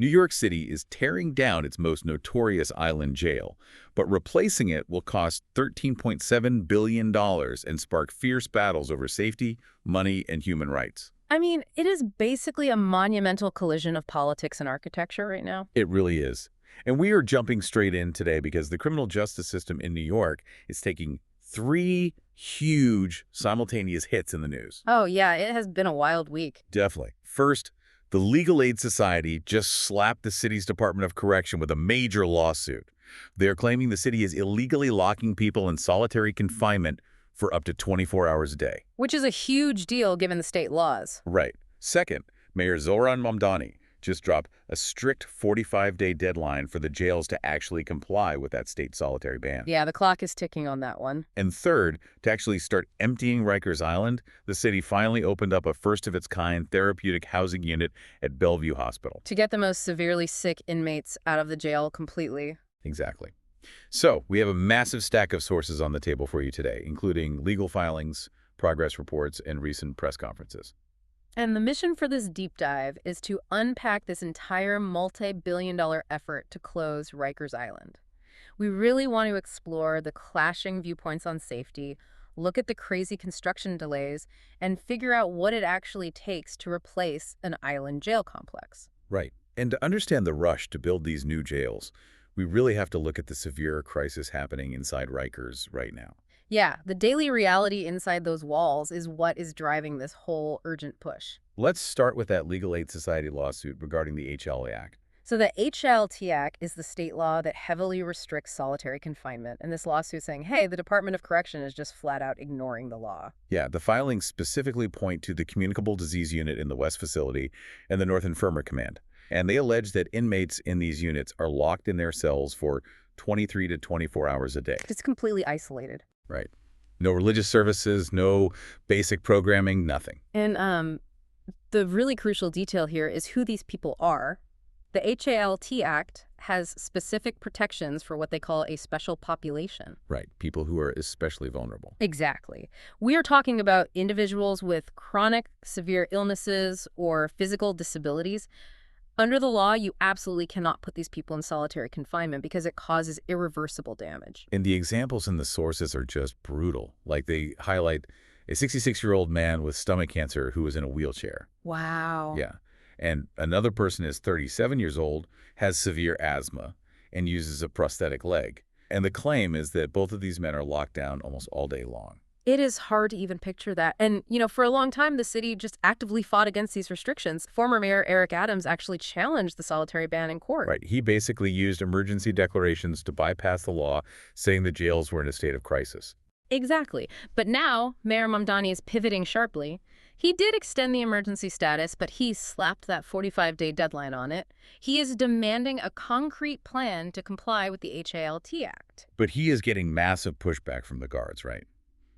New York City is tearing down its most notorious island jail, but replacing it will cost $13.7 billion and spark fierce battles over safety, money, and human rights. I mean, it is basically a monumental collision of politics and architecture right now. It really is. And we are jumping straight in today because the criminal justice system in New York is taking 3 huge simultaneous hits in the news. Oh, yeah, it has been a wild week. Definitely. First, the Legal Aid Society just slapped the city's Department of Correction with a major lawsuit. They're claiming the city is illegally locking people in solitary confinement for up to 24 hours a day. Which is a huge deal given the state laws. Right. Second, Mayor Zohran Mamdani just dropped a strict 45-day deadline for the jails to actually comply with that state solitary ban. Yeah, the clock is ticking on that one. And third, to actually start emptying Rikers Island, the city finally opened up a first-of-its-kind therapeutic housing unit at Bellevue Hospital. To get the most severely sick inmates out of the jail completely. Exactly. So, we have a massive stack of sources on the table for you today, including legal filings, progress reports, and recent press conferences. And the mission for this deep dive is to unpack this entire multi-billion-dollar effort to close Rikers Island. We really want to explore the clashing viewpoints on safety, look at the crazy construction delays, and figure out what it actually takes to replace an island jail complex. Right. And to understand the rush to build these new jails, we really have to look at the severe crisis happening inside Rikers right now. Yeah, the daily reality inside those walls is what is driving this whole urgent push. Let's start with that Legal Aid Society lawsuit regarding the HLA Act. So the HLT Act is the state law that heavily restricts solitary confinement. And this lawsuit is saying, hey, the Department of Correction is just flat out ignoring the law. Yeah, the filings specifically point to the Communicable Disease Unit in the West Facility and the North Infirmary Command. And they allege that inmates in these units are locked in their cells for 23 to 24 hours a day. It's completely isolated. Right. No religious services, no basic programming, nothing. And the really crucial detail here is who these people are. The HALT Act has specific protections for what they call a special population. Right. People who are especially vulnerable. Exactly. We are talking about individuals with chronic, severe illnesses or physical disabilities. Under the law, you absolutely cannot put these people in solitary confinement because it causes irreversible damage. And the examples in the sources are just brutal. Like they highlight a 66-year-old man with stomach cancer who was in a wheelchair. Wow. Yeah. And another person is 37 years old, has severe asthma, and uses a prosthetic leg. And the claim is that both of these men are locked down almost all day long. It is hard to even picture that. And, for a long time, the city just actively fought against these restrictions. Former Mayor Eric Adams actually challenged the solitary ban in court. Right. He basically used emergency declarations to bypass the law, saying the jails were in a state of crisis. Exactly. But now, Mayor Mamdani is pivoting sharply. He did extend the emergency status, but he slapped that 45-day deadline on it. He is demanding a concrete plan to comply with the HALT Act. But he is getting massive pushback from the guards, right?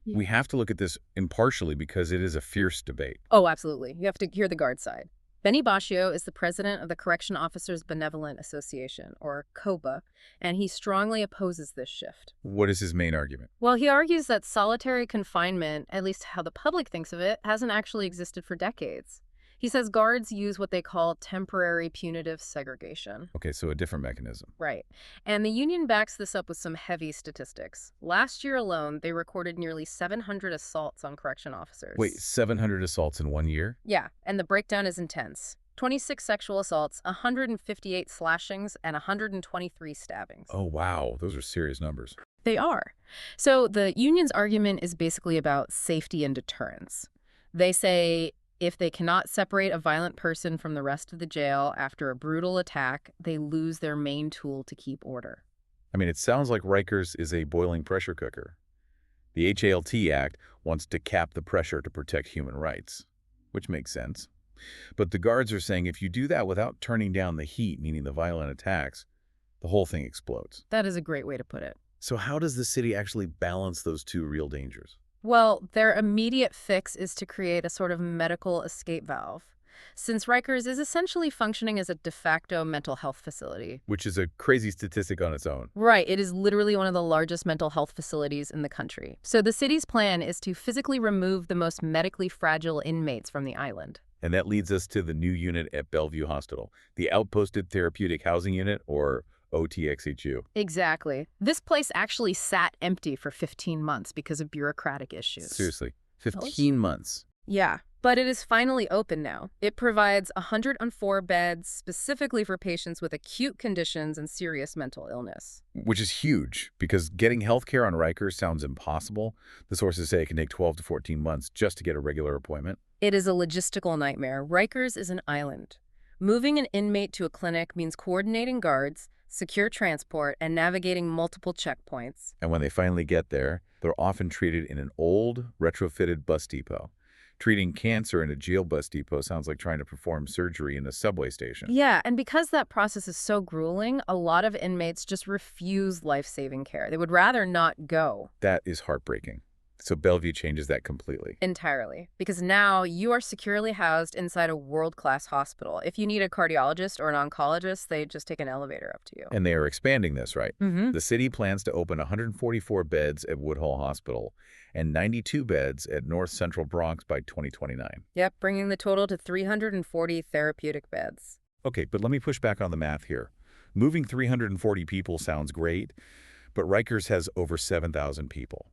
Yeah. We have to look at this impartially because it is a fierce debate. Oh, absolutely. You have to hear the guard side. Benny Bashio is the president of the Correction Officers Benevolent Association, or COBA, and he strongly opposes this shift. What is his main argument? Well, he argues that solitary confinement, at least how the public thinks of it, hasn't actually existed for decades. He says guards use what they call temporary punitive segregation. Okay, so a different mechanism. Right. And the union backs this up with some heavy statistics. Last year alone, they recorded nearly 700 assaults on correction officers. Wait, 700 assaults in 1 year? Yeah, and the breakdown is intense. 26 sexual assaults, 158 slashings, and 123 stabbings. Oh, wow. Those are serious numbers. They are. So the union's argument is basically about safety and deterrence. They say if they cannot separate a violent person from the rest of the jail after a brutal attack, they lose their main tool to keep order. I mean, it sounds like Rikers is a boiling pressure cooker. The HALT Act wants to cap the pressure to protect human rights, which makes sense. But the guards are saying if you do that without turning down the heat, meaning the violent attacks, the whole thing explodes. That is a great way to put it. So how does the city actually balance those two real dangers? Well, their immediate fix is to create a sort of medical escape valve, since Rikers is essentially functioning as a de facto mental health facility. Which is a crazy statistic on its own. Right. It is literally one of the largest mental health facilities in the country. So the city's plan is to physically remove the most medically fragile inmates from the island. And that leads us to the new unit at Bellevue Hospital, the Outposted Therapeutic Housing Unit, or OTXHU. Exactly. This place actually sat empty for 15 months because of bureaucratic issues. Seriously, 15 months. Yeah, but it is finally open now. It provides 104 beds specifically for patients with acute conditions and serious mental illness. Which is huge, because getting health care on Rikers sounds impossible. The sources say it can take 12 to 14 months just to get a regular appointment. It is a logistical nightmare. Rikers is an island. Moving an inmate to a clinic means coordinating guards, secure transport, and navigating multiple checkpoints. And when they finally get there, they're often treated in an old, retrofitted bus depot. Treating cancer in a jail bus depot sounds like trying to perform surgery in a subway station. Yeah, and because that process is so grueling, a lot of inmates just refuse life-saving care. They would rather not go. That is heartbreaking. So Bellevue changes that completely. Entirely. Because now you are securely housed inside a world-class hospital. If you need a cardiologist or an oncologist, they just take an elevator up to you. And they are expanding this, right? Mm-hmm. The city plans to open 144 beds at Woodhull Hospital and 92 beds at North Central Bronx by 2029. Yep, bringing the total to 340 therapeutic beds. Okay, but let me push back on the math here. Moving 340 people sounds great, but Rikers has over 7,000 people.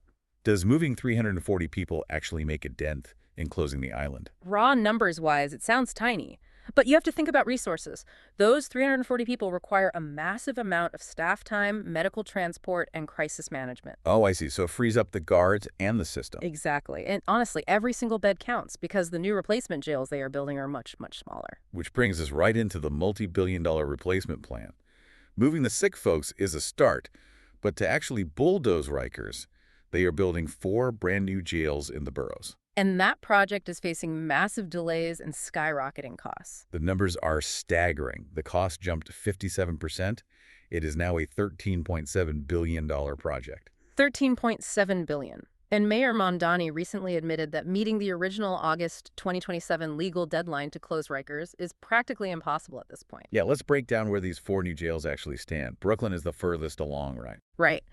Does moving 340 people actually make a dent in closing the island? Raw numbers-wise, it sounds tiny. But you have to think about resources. Those 340 people require a massive amount of staff time, medical transport, and crisis management. Oh, I see. So it frees up the guards and the system. Exactly. And honestly, every single bed counts because the new replacement jails they are building are much, much smaller. Which brings us right into the multi-billion-dollar replacement plan. Moving the sick folks is a start, but to actually bulldoze Rikers, they are building 4 brand new jails in the boroughs. And that project is facing massive delays and skyrocketing costs. The numbers are staggering. The cost jumped 57%. It is now a $13.7 billion project. $13.7 billion. And Mayor Mamdani recently admitted that meeting the original August 2027 legal deadline to close Rikers is practically impossible at this point. Yeah, let's break down where these 4 new jails actually stand. Brooklyn is the furthest along, right? Right.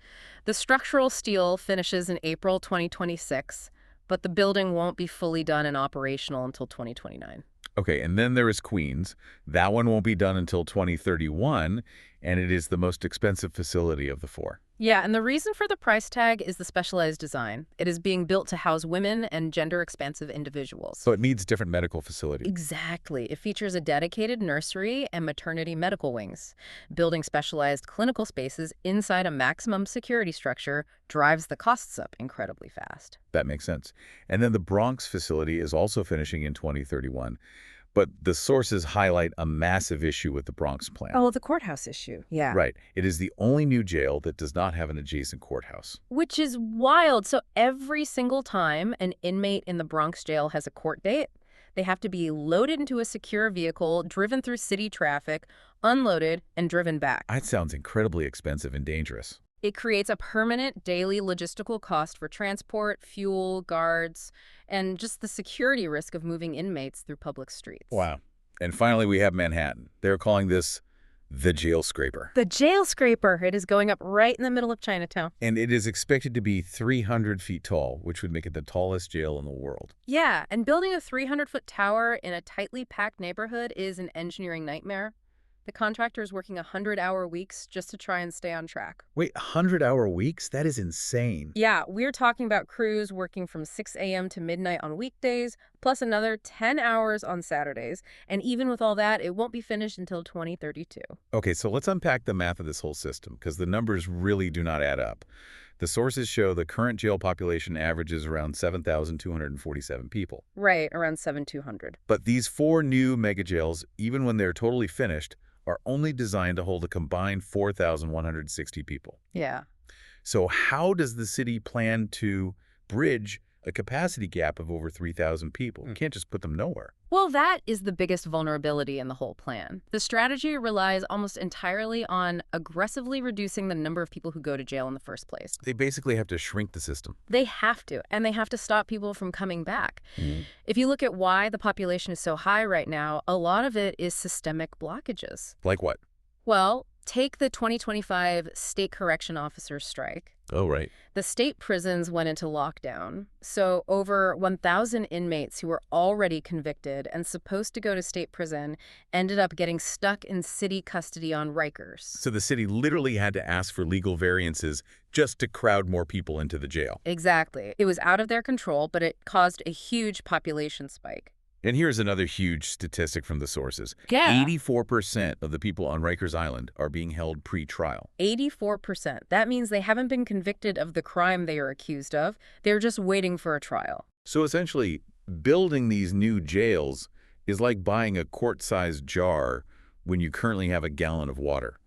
The structural steel finishes in April 2026, but the building won't be fully done and operational until 2029. Okay, and then there is Queens. That one won't be done until 2031, and it is the most expensive facility of the 4. Yeah, and the reason for the price tag is the specialized design. It is being built to house women and gender-expansive individuals. So it needs different medical facilities. Exactly. It features a dedicated nursery and maternity medical wings. Building specialized clinical spaces inside a maximum security structure drives the costs up incredibly fast. That makes sense. And then the Bronx facility is also finishing in 2031. But the sources highlight a massive issue with the Bronx plan. Oh, the courthouse issue. Yeah. Right. It is the only new jail that does not have an adjacent courthouse. Which is wild. So every single time an inmate in the Bronx jail has a court date, they have to be loaded into a secure vehicle, driven through city traffic, unloaded, and driven back. That sounds incredibly expensive and dangerous. It creates a permanent daily logistical cost for transport, fuel, guards, and just the security risk of moving inmates through public streets. Wow. And finally, we have Manhattan. They're calling this the jailscraper. The jailscraper. It is going up right in the middle of Chinatown. And it is expected to be 300 feet tall, which would make it the tallest jail in the world. Yeah, and building a 300-foot tower in a tightly packed neighborhood is an engineering nightmare. The contractor is working 100-hour weeks just to try and stay on track. Wait, 100-hour weeks? That is insane. Yeah, we're talking about crews working from 6 a.m. to midnight on weekdays, plus another 10 hours on Saturdays. And even with all that, it won't be finished until 2032. Okay, so let's unpack the math of this whole system, because the numbers really do not add up. The sources show the current jail population averages around 7,247 people. Right, around 7,200. But these 4 new mega jails, even when they're totally finished, are only designed to hold a combined 4,160 people. Yeah. So how does the city plan to bridge a capacity gap of over 3,000 people? You can't just put them nowhere. Well, that is the biggest vulnerability in the whole plan. The strategy relies almost entirely on aggressively reducing the number of people who go to jail in the first place. They basically have to shrink the system. They have to, and they have to stop people from coming back. If you look at why the population is so high right now, a lot of it is systemic blockages. Like what? Well, Take the 2025 state correction officers strike. Oh, right. The state prisons went into lockdown, so over 1,000 inmates who were already convicted and supposed to go to state prison ended up getting stuck in city custody on Rikers. So the city literally had to ask for legal variances just to crowd more people into the jail. Exactly. It was out of their control, but it caused a huge population spike. And here's another huge statistic from the sources. Yeah. 84% of the people on Rikers Island are being held pre-trial. 84%. That means they haven't been convicted of the crime they are accused of. They're just waiting for a trial. So essentially, building these new jails is like buying a quart-sized jar when you currently have a gallon of water.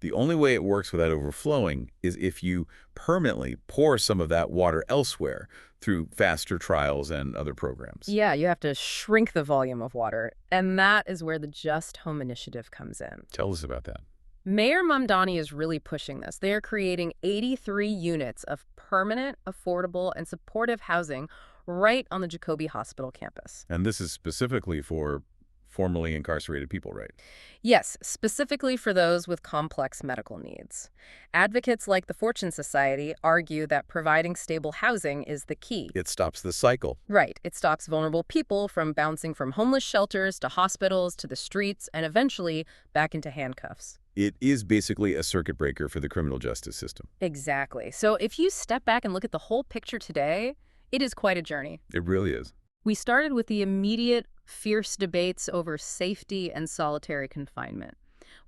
The only way it works without overflowing is if you permanently pour some of that water elsewhere through faster trials and other programs. Yeah, you have to shrink the volume of water, and that is where the Just Home initiative comes in. Tell us about that. Mayor Mamdani is really pushing this. They are creating 83 units of permanent, affordable, and supportive housing right on the Jacobi Hospital campus. And this is specifically for formerly incarcerated people, right? Yes, specifically for those with complex medical needs. Advocates like the Fortune Society argue that providing stable housing is the key. It stops the cycle. Right. It stops vulnerable people from bouncing from homeless shelters to hospitals to the streets and eventually back into handcuffs. It is basically a circuit breaker for the criminal justice system. Exactly. So if you step back and look at the whole picture today, it is quite a journey. It really is. We started with the immediate, fierce debates over safety and solitary confinement.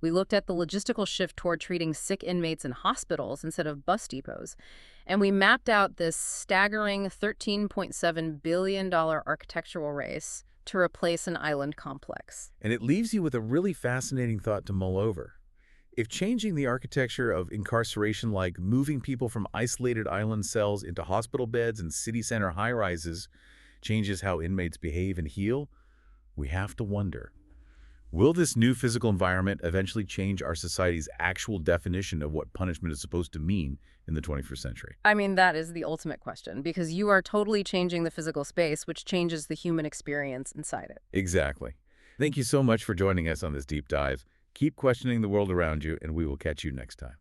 We looked at the logistical shift toward treating sick inmates in hospitals instead of bus depots. And we mapped out this staggering $13.7 billion architectural race to replace an island complex. And it leaves you with a really fascinating thought to mull over. If changing the architecture of incarceration, like moving people from isolated island cells into hospital beds and city center high-rises, changes how inmates behave and heal, we have to wonder, will this new physical environment eventually change our society's actual definition of what punishment is supposed to mean in the 21st century? I mean, that is the ultimate question, because you are totally changing the physical space, which changes the human experience inside it. Exactly. Thank you so much for joining us on this deep dive. Keep questioning the world around you, and we will catch you next time.